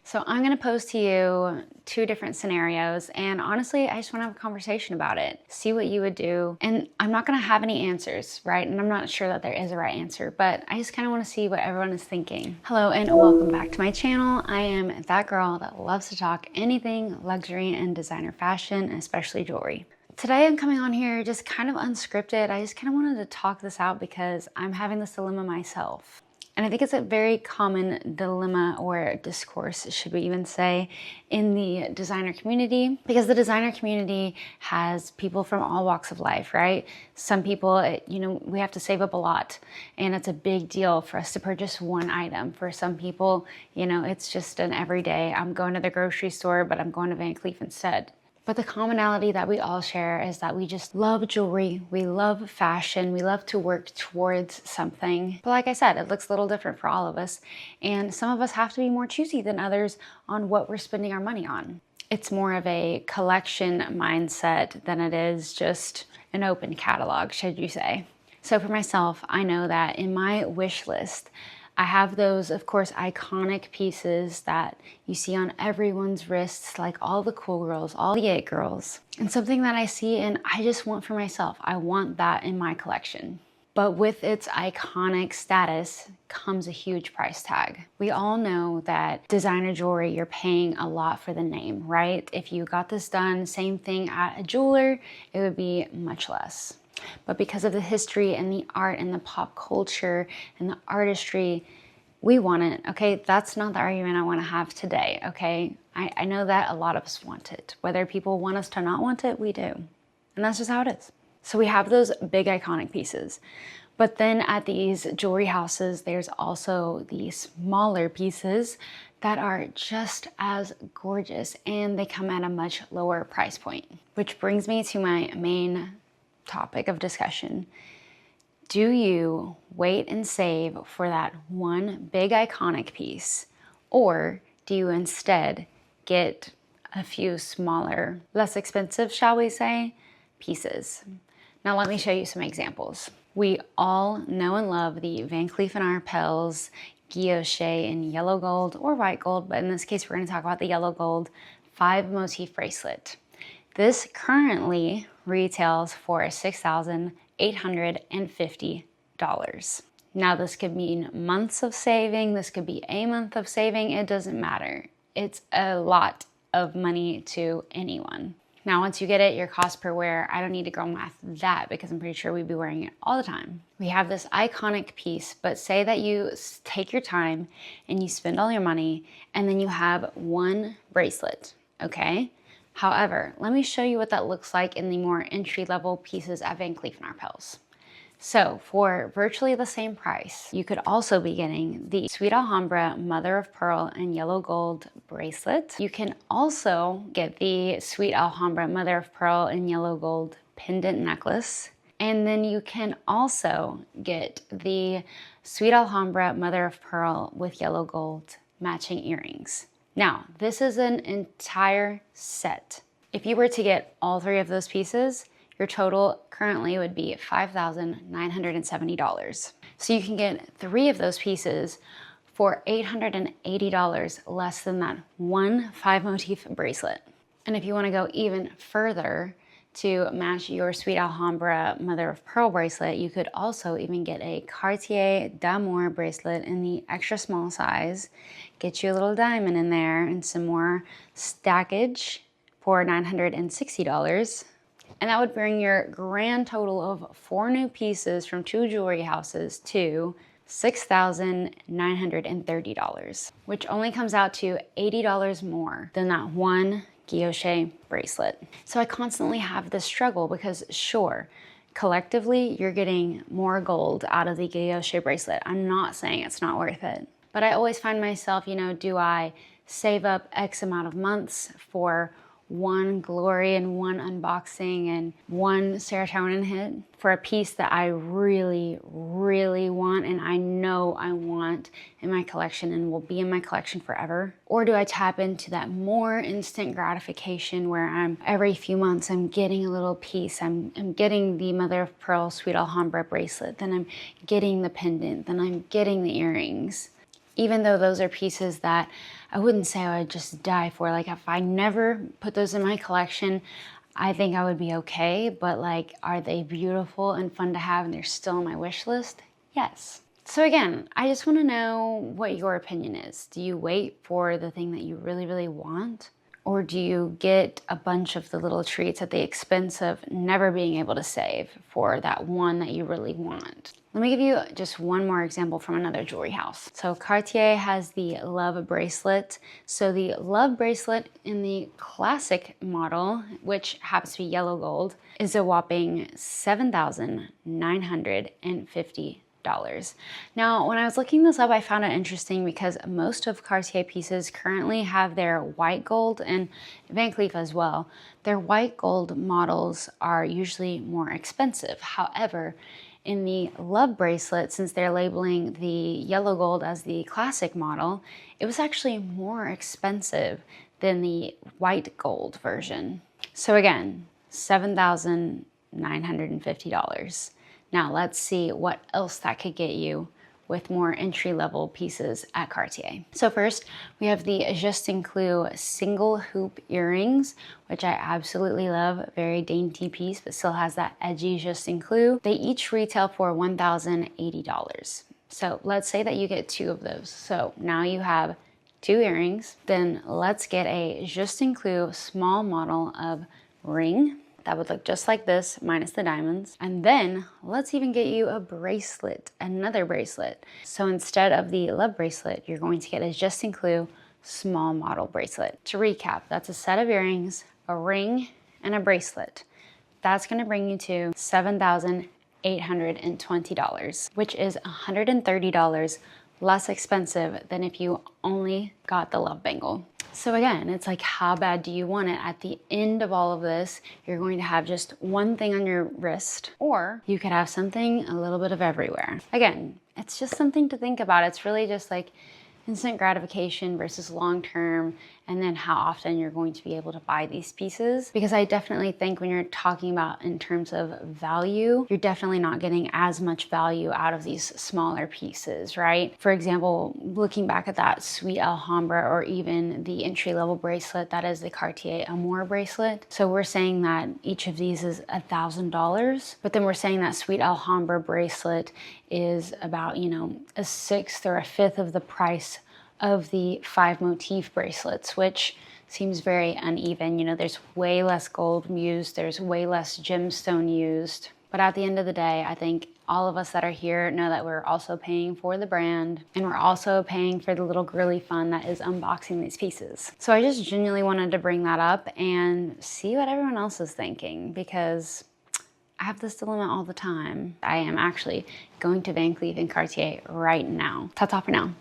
So I'm gonna pose to you two different scenarios, and honestly, I just wanna have a conversation about it. See what you would do. And I'm not gonna have any answers, right? And I'm not sure that there is a right answer, but I just kinda wanna see what everyone is thinking. Hello, and welcome back to my channel. I am that girl that loves to talk anything luxury and designer fashion, especially jewelry. Today I'm coming on here just kind of unscripted. I just kind of wanted to talk this out because I'm having this dilemma myself. And I think it's a very common dilemma or discourse, should we even say, in the designer community, because the designer community has people from all walks of life, right? Some people, we have to save up a lot, and it's a big deal for us to purchase one item. For some people, it's just an everyday, I'm going to the grocery store, but I'm going to Van Cleef instead. But the commonality that we all share is that we just love jewelry, we love fashion, we love to work towards something. But like I said, it looks a little different for all of us. And some of us have to be more choosy than others on what we're spending our money on. It's more of a collection mindset than it is just an open catalog, should you say. So for myself, I know that in my wish list, I have those, of course, iconic pieces that you see on everyone's wrists, like all the cool girls, all the it girls. And something that I see and I just want for myself. I want that in my collection. But with its iconic status comes a huge price tag. We all know that designer jewelry, you're paying a lot for the name, right? If you got this done, same thing at a jeweler, it would be much less. But because of the history and the art and the pop culture and the artistry, we want it, okay? That's not the argument I want to have today, okay? I know that a lot of us want it. Whether people want us to not want it, we do. And that's just how it is. So we have those big iconic pieces. But then at these jewelry houses, there's also the smaller pieces that are just as gorgeous, and they come at a much lower price point. Which brings me to my main topic of discussion. Do you wait and save for that one big iconic piece, or do you instead get a few smaller, less expensive, shall we say, pieces? Now let me show you some examples. We all know and love the Van Cleef & Arpels guilloche in yellow gold or white gold, but in this case we're going to talk about the yellow gold 5 motif bracelet. This currently retails for $6,850. Now this could mean months of saving, this could be a month of saving, it doesn't matter. It's a lot of money to anyone. Now once you get it, your cost per wear, I don't need to girl math that because I'm pretty sure we'd be wearing it all the time. We have this iconic piece, but say that you take your time and you spend all your money and then you have one bracelet, okay? However, let me show you what that looks like in the more entry-level pieces at Van Cleef & Arpels. So for virtually the same price, you could also be getting the Sweet Alhambra Mother of Pearl and Yellow Gold bracelet. You can also get the Sweet Alhambra Mother of Pearl and Yellow Gold pendant necklace. And then you can also get the Sweet Alhambra Mother of Pearl with Yellow Gold matching earrings. Now, this is an entire set. If you were to get all 3 of those pieces, your total currently would be $5,970. So you can get 3 of those pieces for $880 less than that one 5 motif bracelet. And if you want to go even further to match your Sweet Alhambra Mother of Pearl bracelet, you could also even get a Cartier d'Amour bracelet in the extra small size, get you a little diamond in there and some more stackage for $960. And that would bring your grand total of 4 new pieces from 2 jewelry houses to $6,930, which only comes out to $80 more than that one guilloche bracelet. So I constantly have this struggle because sure, collectively you're getting more gold out of the guilloche bracelet. I'm not saying it's not worth it, but I always find myself, do I save up X amount of months for one glory and one unboxing and one serotonin hit for a piece that I really, really want and I know I want in my collection and will be in my collection forever? Or do I tap into that more instant gratification where every few months I'm getting a little piece, I'm getting the Mother of Pearl Sweet Alhambra bracelet, then I'm getting the pendant, then I'm getting the earrings. even though those are pieces that I wouldn't say I would just die for. Like if I never put those in my collection, I think I would be okay, but like, are they beautiful and fun to have and they're still on my wish list? Yes. So again, I just want to know what your opinion is. Do you wait for the thing that you really, really want? Or do you get a bunch of the little treats at the expense of never being able to save for that one that you really want? Let me give you just one more example from another jewelry house. So Cartier has the Love bracelet. So the Love bracelet in the classic model, which happens to be yellow gold, is a whopping $7,950. Now, when I was looking this up, I found it interesting because most of Cartier pieces currently have their white gold, and Van Cleef as well. Their white gold models are usually more expensive. However, in the Love bracelet, since they're labeling the yellow gold as the classic model, it was actually more expensive than the white gold version. So again, $7,950. Now let's see what else that could get you with more entry-level pieces at Cartier. So first, we have the Juste Inclus single hoop earrings, which I absolutely love. Very dainty piece, but still has that edgy Juste Inclus. They each retail for $1,080. So let's say that you get 2 of those. So now you have 2 earrings. Then let's get a Juste Inclus small model of ring. That would look just like this, minus the diamonds. And then let's even get you a bracelet, another bracelet. So instead of the Love bracelet, you're going to get a Juste Inclus small model bracelet. To recap, that's a set of earrings, a ring, and a bracelet. That's gonna bring you to $7,820, which is $130 less expensive than if you only got the Love bangle. So again, it's like, how bad do you want it? At the end of all of this, you're going to have just one thing on your wrist, or you could have something a little bit of everywhere. Again, it's just something to think about. It's really just like instant gratification versus long-term, and then how often you're going to be able to buy these pieces. Because I definitely think when you're talking about in terms of value, you're definitely not getting as much value out of these smaller pieces, right? For example, looking back at that sweet Alhambra, or even the entry-level bracelet that is the Cartier Amour bracelet. So we're saying that each of these is $1,000, but then we're saying that sweet Alhambra bracelet is about, you know, a 1/6 or a 1/5 of the price of the 5 motif bracelets, which seems very uneven. You know, there's way less gold used, there's way less gemstone used. But at the end of the day, I think all of us that are here know that we're also paying for the brand, and we're also paying for the little girly fun that is unboxing these pieces. So I just genuinely wanted to bring that up and see what everyone else is thinking, because I have this dilemma all the time. I am actually going to Van Cleef and Cartier right now. Ta-ta for now.